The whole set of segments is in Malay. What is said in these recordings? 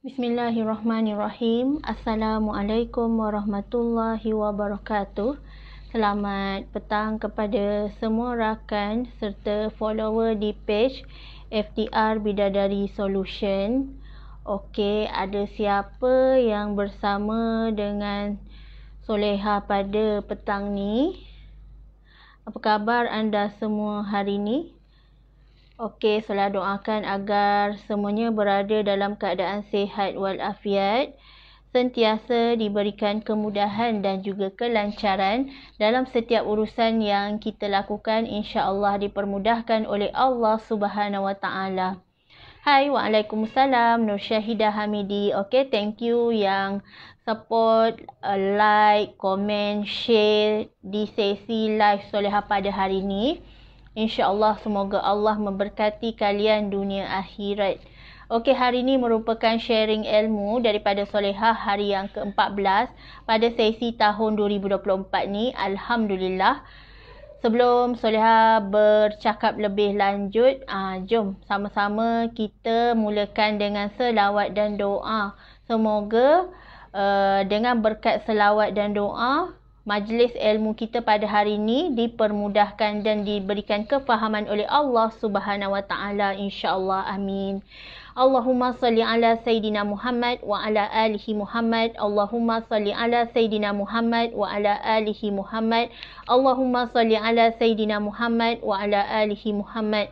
Bismillahirrahmanirrahim. Assalamualaikum warahmatullahi wabarakatuh. Selamat petang kepada semua rakan serta follower di page FDR Bidadari Solution. Okey, ada siapa yang bersama dengan Soleha pada petang ni? Apa khabar anda semua hari ni? Okey, Soleha doakan agar semuanya berada dalam keadaan sihat walafiat, sentiasa diberikan kemudahan dan juga kelancaran dalam setiap urusan yang kita lakukan, insya-Allah dipermudahkan oleh Allah Subhanahu Wa Taala. Hai, Waalaikumsalam, Nur Syahidah Hamidi. Okey, thank you yang support, like, komen, share di sesi live Soleha pada hari ini. InsyaAllah semoga Allah memberkati kalian dunia akhirat. Okey, hari ini merupakan sharing ilmu daripada Soleha hari yang ke-14 pada sesi tahun 2024 ni. Alhamdulillah. Sebelum Soleha bercakap lebih lanjut, jom sama-sama kita mulakan dengan selawat dan doa. Semoga dengan berkat selawat dan doa, majlis ilmu kita pada hari ini dipermudahkan dan diberikan kefahaman oleh Allah Subhanahu Wa Taala, insya-Allah. Amin. Allahumma salli ala Sayyidina Muhammad wa ala alihi Muhammad. Allahumma salli ala Sayyidina Muhammad wa ala alihi Muhammad. Allahumma salli ala Sayyidina Muhammad wa ala alihi Muhammad.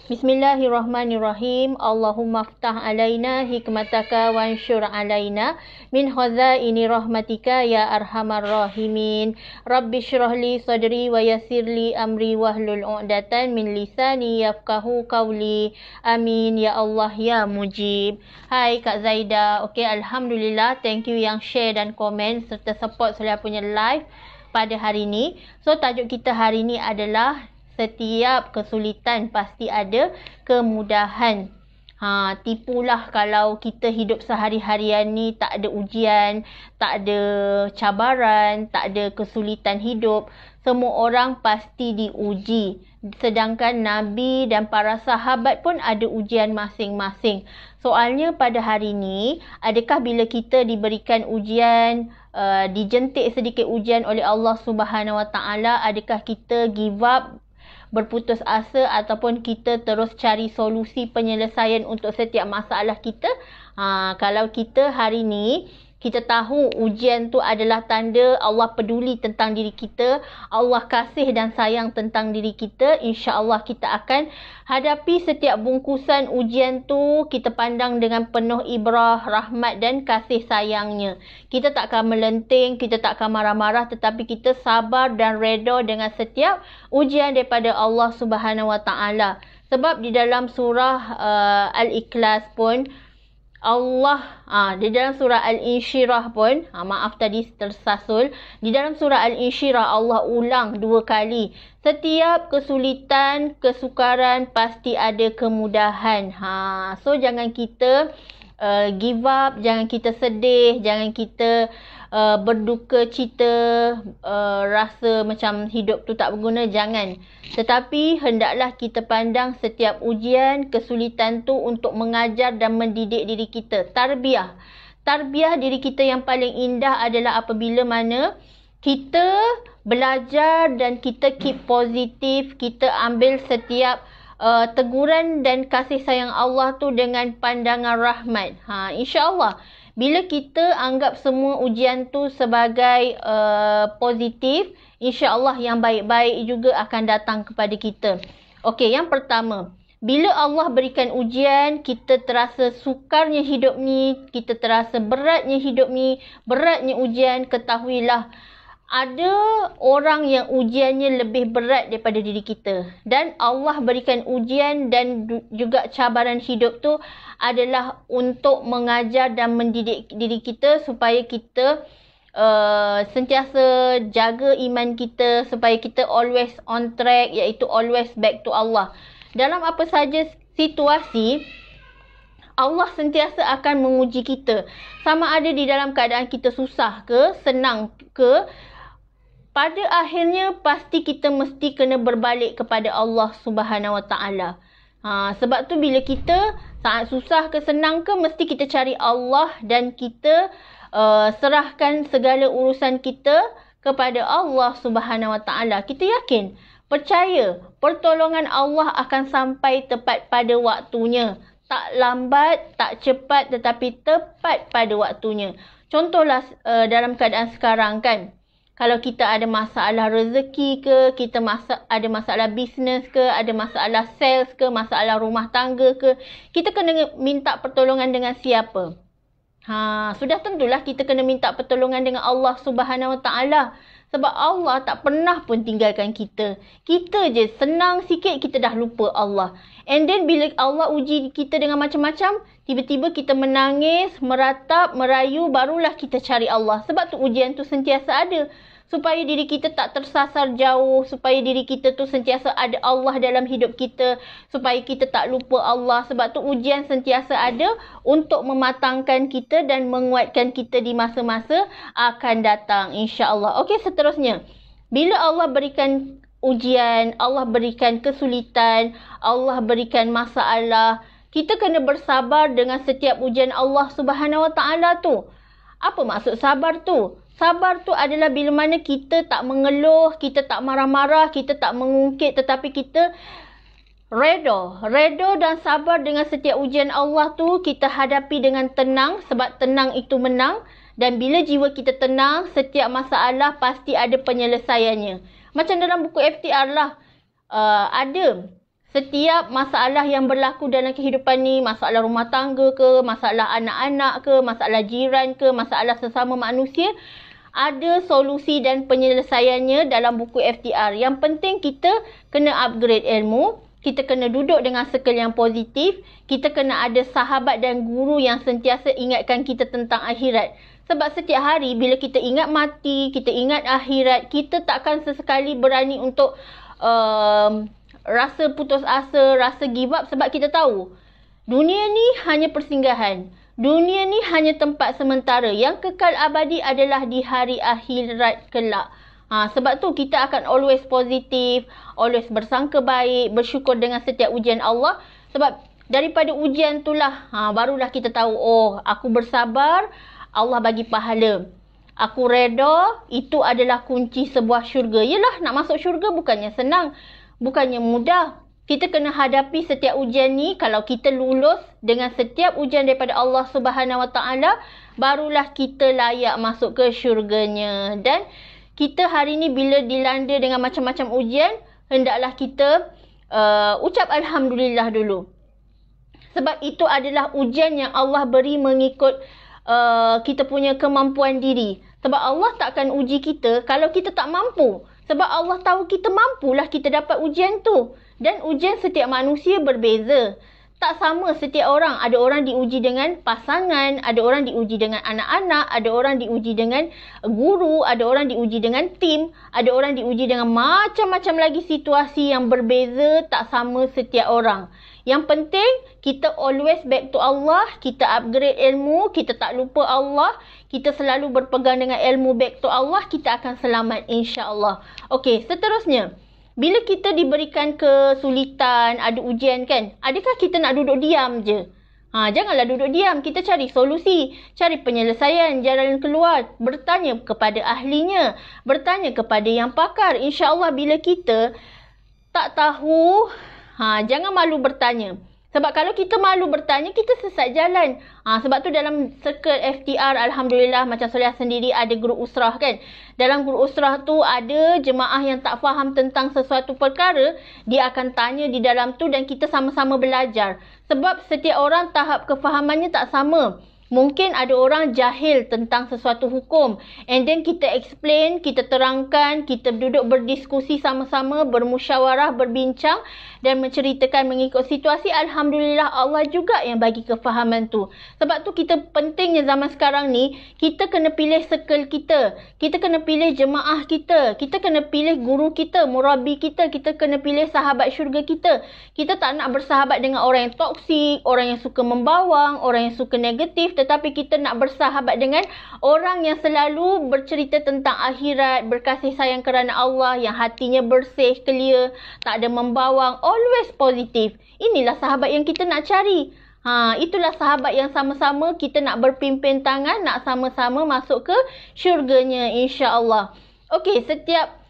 Bismillahirrahmanirrahim. Allahumma ftah alaina hikmataka wa ansyur alaina min khazaini rahmatika ya arhamar rahimin. Rabbi syrah li sadri wa yassir li amri wahlul 'uqdatan min lisani yafqahu qawli. Amin ya Allah ya mujib. Hai Kak Zaida. Okey, alhamdulillah, thank you yang share dan komen serta support Soleha punya live pada hari ini. So tajuk kita hari ini adalah setiap kesulitan pasti ada kemudahan. Tipulah kalau kita hidup sehari-harian ni tak ada ujian, tak ada cabaran, tak ada kesulitan hidup. Semua orang pasti diuji. Sedangkan Nabi dan para sahabat pun ada ujian masing-masing. Soalnya pada hari ni, adakah bila kita diberikan ujian, dijentik sedikit ujian oleh Allah Subhanahu Wa Taala, adakah kita give up, berputus asa, ataupun kita terus cari solusi penyelesaian untuk setiap masalah kita? Kalau kita hari ni kita tahu ujian tu adalah tanda Allah peduli tentang diri kita, Allah kasih dan sayang tentang diri kita, insya-Allah kita akan hadapi setiap bungkusan ujian tu, kita pandang dengan penuh ibrah, rahmat dan kasih sayangnya. Kita tak akan melenting, kita tak akan marah-marah, tetapi kita sabar dan reda dengan setiap ujian daripada Allah Subhanahu Wa Taala. Sebab di dalam surah Al-Ikhlas pun Allah, di dalam surah Al-Insyirah pun, maaf tadi tersasul, di dalam surah Al-Insyirah Allah ulang 2 kali. Setiap kesulitan, kesukaran pasti ada kemudahan. So jangan kita give up, jangan kita sedih, jangan kita berduka cita, rasa macam hidup tu tak berguna, jangan. Tetapi hendaklah kita pandang setiap ujian, kesulitan tu untuk mengajar dan mendidik diri kita. Tarbiyah. Tarbiyah diri kita yang paling indah adalah apabila mana kita belajar dan kita keep positif, kita ambil setiap teguran dan kasih sayang Allah tu dengan pandangan rahmat. InsyaAllah bila kita anggap semua ujian tu sebagai positif, insya-Allah yang baik-baik juga akan datang kepada kita. Okey, yang pertama, bila Allah berikan ujian, kita terasa sukarnya hidup ni, kita terasa beratnya hidup ni, beratnya ujian, ketahuilah ada orang yang ujiannya lebih berat daripada diri kita. Dan Allah berikan ujian dan juga cabaran hidup tu adalah untuk mengajar dan mendidik diri kita supaya kita sentiasa jaga iman kita, supaya kita always on track, iaitu always back to Allah. Dalam apa saja situasi, Allah sentiasa akan menguji kita. Sama ada di dalam keadaan kita susah ke, senang ke, pada akhirnya pasti kita mesti kena berbalik kepada Allah Subhanahu Wa Taala. Sebab tu bila kita Saat susah ke senang ke, mesti kita cari Allah dan kita serahkan segala urusan kita kepada Allah Subhanahu Wa Taala. Kita yakin, percaya, pertolongan Allah akan sampai tepat pada waktunya. Tak lambat, tak cepat, tetapi tepat pada waktunya. Contohlah dalam keadaan sekarang kan, kalau kita ada masalah rezeki ke, kita ada masalah bisnes ke, ada masalah sales ke, masalah rumah tangga ke, kita kena minta pertolongan dengan siapa? Sudah tentulah kita kena minta pertolongan dengan Allah Subhanahu Wa Taala. Sebab Allah tak pernah pun tinggalkan kita. Kita je senang sikit kita dah lupa Allah. And then bila Allah uji kita dengan macam-macam, tiba-tiba kita menangis, meratap, merayu, barulah kita cari Allah. Sebab tu ujian tu sentiasa ada. Supaya diri kita tak tersasar jauh, supaya diri kita tu sentiasa ada Allah dalam hidup kita, supaya kita tak lupa Allah. Sebab tu ujian sentiasa ada untuk mematangkan kita dan menguatkan kita di masa-masa akan datang, insya-Allah. Okey, seterusnya, bila Allah berikan ujian, Allah berikan kesulitan, Allah berikan masalah, kita kena bersabar dengan setiap ujian Allah Subhanahu Wa Taala tu. Apa maksud sabar tu? Sabar tu adalah bila mana kita tak mengeluh, kita tak marah-marah, kita tak mengungkit, tetapi kita reda dan sabar dengan setiap ujian Allah tu. Kita hadapi dengan tenang, sebab tenang itu menang. Dan bila jiwa kita tenang, setiap masalah pasti ada penyelesaiannya. Macam dalam buku FTR lah, ada setiap masalah yang berlaku dalam kehidupan ni, masalah rumah tangga ke, masalah anak-anak ke, masalah jiran ke, masalah sesama manusia, ada solusi dan penyelesaiannya dalam buku FTR. Yang penting kita kena upgrade ilmu, kita kena duduk dengan circle yang positif, kita kena ada sahabat dan guru yang sentiasa ingatkan kita tentang akhirat. Sebab setiap hari bila kita ingat mati, kita ingat akhirat, kita takkan sesekali berani untuk rasa putus asa, rasa give up, sebab kita tahu dunia ni hanya persinggahan. Dunia ni hanya tempat sementara. Yang kekal abadi adalah di hari akhirat kelak. Sebab tu kita akan always positif, always bersangka baik, bersyukur dengan setiap ujian Allah. Sebab daripada ujian itulah barulah kita tahu, oh, aku bersabar, Allah bagi pahala. Aku reda, itu adalah kunci sebuah syurga. Yelah, nak masuk syurga bukannya senang, bukannya mudah. Kita kena hadapi setiap ujian ni. Kalau kita lulus dengan setiap ujian daripada Allah Subhanahu Wa Taala, barulah kita layak masuk ke syurganya. Dan kita hari ni bila dilanda dengan macam-macam ujian, hendaklah kita ucap Alhamdulillah dulu. Sebab itu adalah ujian yang Allah beri mengikut kita punya kemampuan diri. Sebab Allah takkan uji kita kalau kita tak mampu. Sebab Allah tahu kita mampulah kita dapat ujian tu. Dan ujian setiap manusia berbeza. Tak sama setiap orang. Ada orang diuji dengan pasangan, ada orang diuji dengan anak-anak, ada orang diuji dengan guru, ada orang diuji dengan tim, ada orang diuji dengan macam-macam lagi situasi yang berbeza, tak sama setiap orang. Yang penting, kita always back to Allah, kita upgrade ilmu, kita tak lupa Allah, kita selalu berpegang dengan ilmu back to Allah, kita akan selamat insya-Allah. Okey, seterusnya. Bila kita diberikan kesulitan, ada ujian kan, adakah kita nak duduk diam je? Janganlah duduk diam. Kita cari solusi, cari penyelesaian, jalan keluar, bertanya kepada ahlinya, bertanya kepada yang pakar. InsyaAllah bila kita tak tahu, jangan malu bertanya. Sebab kalau kita malu bertanya, kita sesat jalan. Sebab tu dalam circle FTR, Alhamdulillah, macam Soleh sendiri ada grup usrah kan. Dalam grup usrah tu ada jemaah yang tak faham tentang sesuatu perkara, dia akan tanya di dalam tu dan kita sama-sama belajar. Sebab setiap orang tahap kefahamannya tak sama. Mungkin ada orang jahil tentang sesuatu hukum. And then kita explain, kita terangkan, kita duduk berdiskusi sama-sama, bermusyawarah, berbincang dan menceritakan mengikut situasi. Alhamdulillah Allah juga yang bagi kefahaman tu. Sebab tu kita pentingnya zaman sekarang ni, kita kena pilih circle kita. Kita kena pilih jemaah kita. Kita kena pilih guru kita, murabi kita. Kita kena pilih sahabat syurga kita. Kita tak nak bersahabat dengan orang yang toksik, orang yang suka membawang, orang yang suka negatif. Tetapi kita nak bersahabat dengan orang yang selalu bercerita tentang akhirat, berkasih sayang kerana Allah, yang hatinya bersih, clear, tak ada membawang, always positif. Inilah sahabat yang kita nak cari. Itulah sahabat yang sama-sama kita nak berpimpin tangan, nak sama-sama masuk ke syurganya insya-Allah. Okey, setiap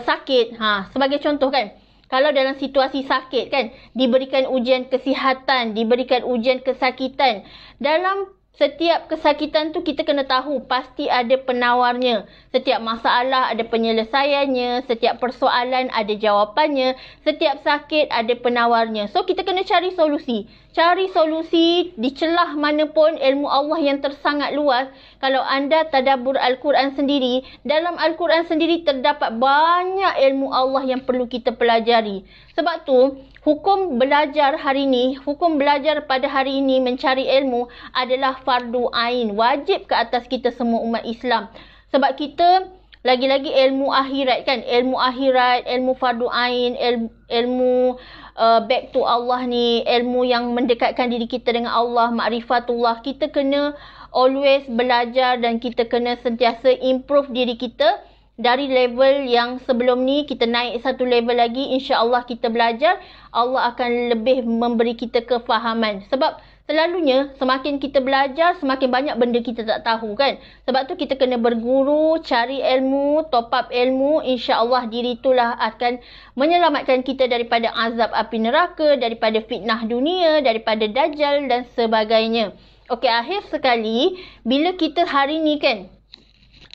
sakit, sebagai contoh kan, kalau dalam situasi sakit kan, diberikan ujian kesihatan, diberikan ujian kesakitan. Dalam setiap kesakitan tu kita kena tahu pasti ada penawarnya. Setiap masalah ada penyelesaiannya, setiap persoalan ada jawapannya, setiap sakit ada penawarnya. So kita kena cari solusi. Cari solusi di celah mana pun ilmu Allah yang tersangat luas. Kalau anda tadabbur Al-Quran sendiri, dalam Al-Quran sendiri terdapat banyak ilmu Allah yang perlu kita pelajari. Sebab tu, hukum belajar hari ini, hukum belajar pada hari ini mencari ilmu adalah fardu ain. Wajib ke atas kita semua umat Islam. Sebab kita lagi-lagi ilmu akhirat kan. Ilmu akhirat, ilmu fardu ain, ilmu back to Allah ni, ilmu yang mendekatkan diri kita dengan Allah, ma'rifatullah. Kita kena always belajar dan kita kena sentiasa improve diri kita. Dari level yang sebelum ni, kita naik satu level lagi. InsyaAllah kita belajar, Allah akan lebih memberi kita kefahaman. Sebab selalunya, semakin kita belajar, semakin banyak benda kita tak tahu kan. Sebab tu kita kena berguru, cari ilmu, top up ilmu. InsyaAllah diri itulah akan menyelamatkan kita daripada azab api neraka, daripada fitnah dunia, daripada dajjal dan sebagainya. Okey, akhir sekali, bila kita hari ni kan,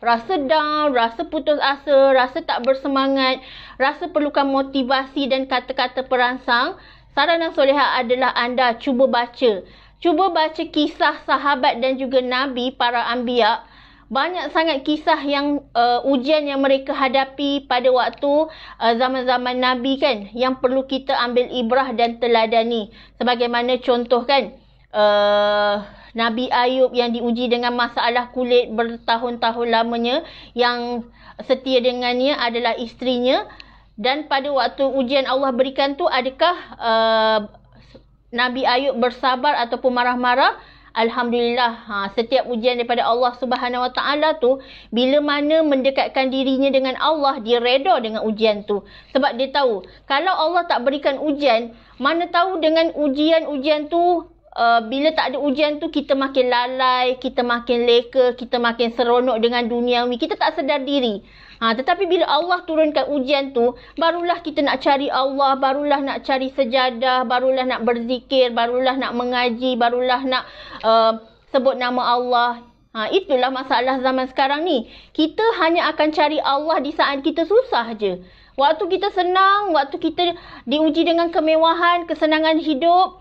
rasa down, rasa putus asa, rasa tak bersemangat, rasa perlukan motivasi dan kata-kata perangsang, saranan soleha adalah anda cuba baca. Cuba baca kisah sahabat dan juga Nabi, para anbiya. Banyak sangat kisah yang ujian yang mereka hadapi pada waktu zaman-zaman Nabi kan, yang perlu kita ambil ibrah dan teladani. Sebagaimana contoh kan, Nabi Ayub yang diuji dengan masalah kulit bertahun-tahun lamanya, yang setia dengannya adalah isterinya. Dan pada waktu ujian Allah berikan tu, adakah Nabi Ayub bersabar ataupun marah-marah? Alhamdulillah, setiap ujian daripada Allah Subhanahu Wa Taala tu, bila mana mendekatkan dirinya dengan Allah, dia reda dengan ujian tu. Sebab dia tahu, kalau Allah tak berikan ujian, mana tahu dengan ujian-ujian tu, bila tak ada ujian tu, kita makin lalai, kita makin leka, kita makin seronok dengan duniawi, kita tak sedar diri. Tetapi bila Allah turunkan ujian tu, barulah kita nak cari Allah, barulah nak cari sejadah, barulah nak berzikir, barulah nak mengaji, barulah nak sebut nama Allah. Itulah masalah zaman sekarang ni. Kita hanya akan cari Allah di saat kita susah je. Waktu kita senang, waktu kita diuji dengan kemewahan, kesenangan hidup,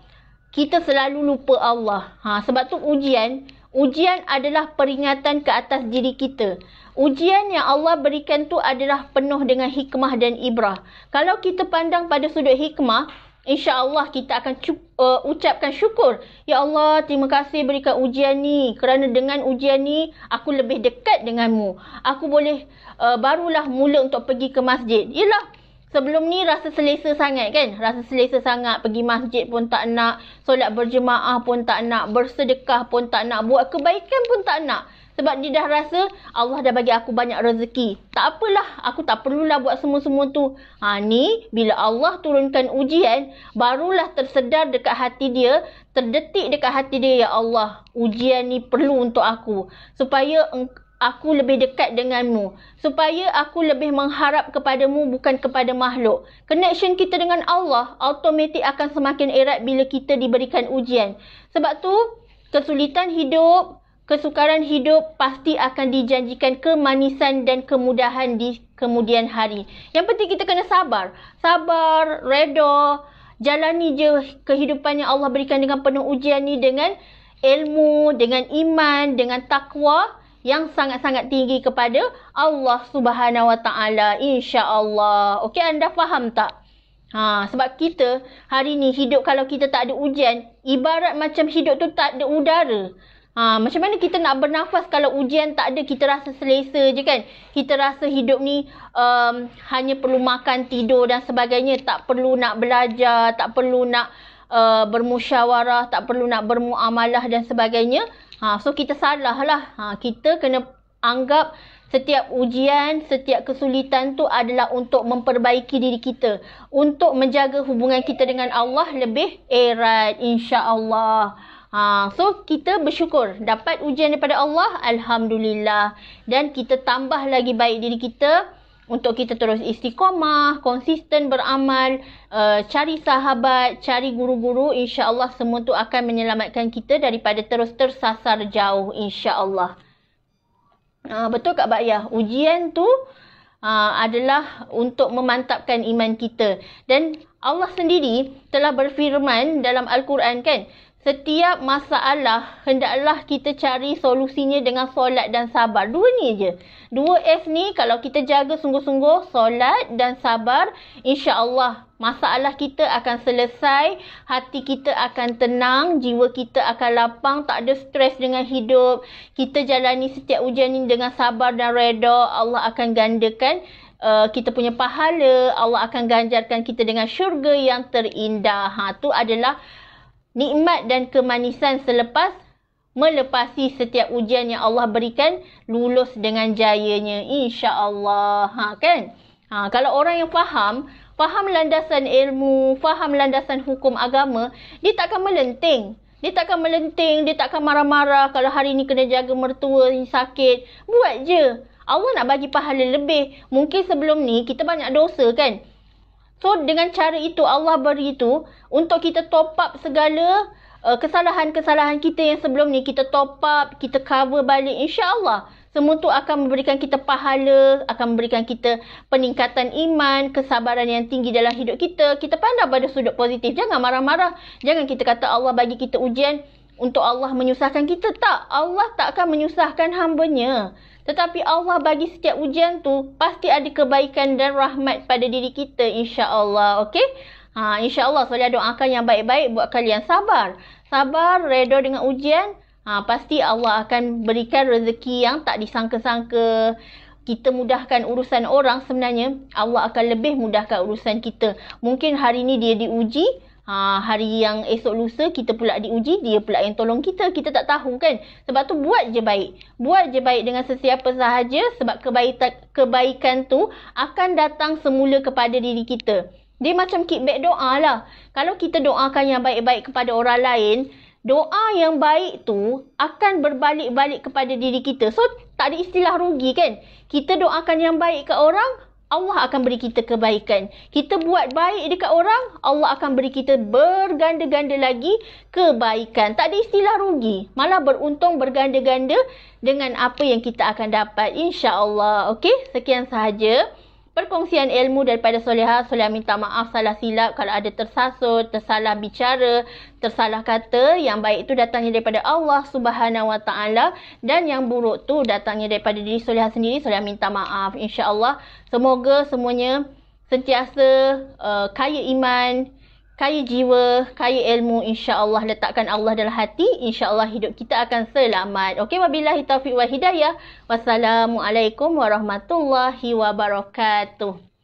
kita selalu lupa Allah. Sebab tu ujian adalah peringatan ke atas diri kita. Ujian yang Allah berikan tu adalah penuh dengan hikmah dan ibrah. Kalau kita pandang pada sudut hikmah, insya-Allah kita akan ucapkan syukur. Ya Allah, terima kasih berikan ujian ni. Kerana dengan ujian ni, aku lebih dekat denganmu. Aku boleh barulah mula untuk pergi ke masjid. Yelah, sebelum ni rasa selesa sangat kan? Rasa selesa sangat. Pergi masjid pun tak nak. Solat berjemaah pun tak nak. Bersedekah pun tak nak. Buat kebaikan pun tak nak. Sebab dia dah rasa Allah dah bagi aku banyak rezeki. Tak apalah. Aku tak perlulah buat semua-semua tu. Ni bila Allah turunkan ujian, barulah tersedar dekat hati dia. Terdetik dekat hati dia. Ya Allah, ujian ni perlu untuk aku. Supaya aku lebih dekat denganmu. Supaya aku lebih mengharap kepadamu, bukan kepada makhluk. Connection kita dengan Allah automatik akan semakin erat bila kita diberikan ujian. Sebab tu, kesulitan hidup, kesukaran hidup pasti akan dijanjikan kemanisan dan kemudahan di kemudian hari. Yang penting kita kena sabar. Sabar, reda. Jalani je kehidupan yang Allah berikan dengan penuh ujian ni dengan ilmu, dengan iman, dengan takwa yang sangat-sangat tinggi kepada Allah Subhanahu Wa Taala, insya-Allah. Okey, anda faham tak? Sebab kita hari ni hidup, kalau kita tak ada ujian, ibarat macam hidup tu tak ada udara. Macam mana kita nak bernafas kalau ujian tak ada? Kita rasa selesa je kan? Kita rasa hidup ni hanya perlu makan, tidur dan sebagainya. Tak perlu nak belajar, tak perlu nak bermusyawarah, tak perlu nak bermuamalah dan sebagainya. So kita salah lah. Kita kena anggap setiap ujian, setiap kesulitan tu adalah untuk memperbaiki diri kita, untuk menjaga hubungan kita dengan Allah lebih erat, insya-Allah. So kita bersyukur dapat ujian daripada Allah, alhamdulillah, dan kita tambah lagi baik diri kita untuk kita terus istiqamah, konsisten beramal, cari sahabat, cari guru-guru, insya-Allah semua tu akan menyelamatkan kita daripada terus tersasar jauh, insya-Allah. Betul Kak Ba'iyah, ujian tu adalah untuk memantapkan iman kita. Dan Allah sendiri telah berfirman dalam Al-Quran kan, setiap masalah hendaklah kita cari solusinya dengan solat dan sabar. Dua ni je. Dua S ni kalau kita jaga sungguh-sungguh, solat dan sabar, insya-Allah masalah kita akan selesai, hati kita akan tenang, jiwa kita akan lapang, tak ada stres dengan hidup. Kita jalani setiap ujian ini dengan sabar dan reda, Allah akan gandakan kita punya pahala, Allah akan ganjarkan kita dengan syurga yang terindah. Tu adalah nikmat dan kemanisan selepas melepasi setiap ujian yang Allah berikan, lulus dengan jayanya, insya-Allah. Kan? Kalau orang yang faham landasan ilmu, faham landasan hukum agama, dia takkan melenting. Dia takkan marah-marah kalau hari ni kena jaga mertua ni sakit. Buat je. Allah nak bagi pahala lebih. Mungkin sebelum ni kita banyak dosa kan? So, dengan cara itu, Allah beri itu untuk kita top up segala kesalahan-kesalahan kita yang sebelum ni. Kita top up, kita cover balik. InsyaAllah, semua tu akan memberikan kita pahala, akan memberikan kita peningkatan iman, kesabaran yang tinggi dalam hidup kita. Kita pandang pada sudut positif. Jangan marah-marah. Jangan kita kata Allah bagi kita ujian untuk Allah menyusahkan kita. Tak, Allah tak akan menyusahkan hamba-Nya. Tetapi Allah bagi setiap ujian tu pasti ada kebaikan dan rahmat pada diri kita, insya-Allah. Okey? InsyaAllah saya doakan yang baik-baik buat kalian. Sabar. Sabar, reda dengan ujian. Pasti Allah akan berikan rezeki yang tak disangka-sangka. Kita mudahkan urusan orang, sebenarnya Allah akan lebih mudahkan urusan kita. Mungkin hari ni dia diuji, hari yang esok lusa kita pula diuji, dia pula yang tolong kita. Kita tak tahu kan. Sebab tu buat je baik. Buat je baik dengan sesiapa sahaja, sebab kebaikan tu akan datang semula kepada diri kita. Dia macam kickback doa lah. Kalau kita doakan yang baik-baik kepada orang lain, doa yang baik tu akan berbalik-balik kepada diri kita. So, tak ada istilah rugi kan. Kita doakan yang baik ke orang, Allah akan beri kita kebaikan. Kita buat baik dekat orang, Allah akan beri kita berganda-ganda lagi kebaikan. Tak ada istilah rugi. Malah beruntung berganda-ganda dengan apa yang kita akan dapat. InsyaAllah. Okey, sekian sahaja perkongsian ilmu daripada Solehah. Solehah minta maaf salah silap kalau ada tersasut, tersalah bicara, tersalah kata. Yang baik itu datangnya daripada Allah Subhanahu Wa Taala, dan yang buruk tu datangnya daripada diri Solehah sendiri. Solehah minta maaf. InsyaAllah semoga semuanya sentiasa kaya iman, kaya jiwa, kaya ilmu. InsyaAllah letakkan Allah dalam hati. InsyaAllah hidup kita akan selamat. Okey, wabillahi taufiq wal hidayah. Wassalamualaikum warahmatullahi wabarakatuh.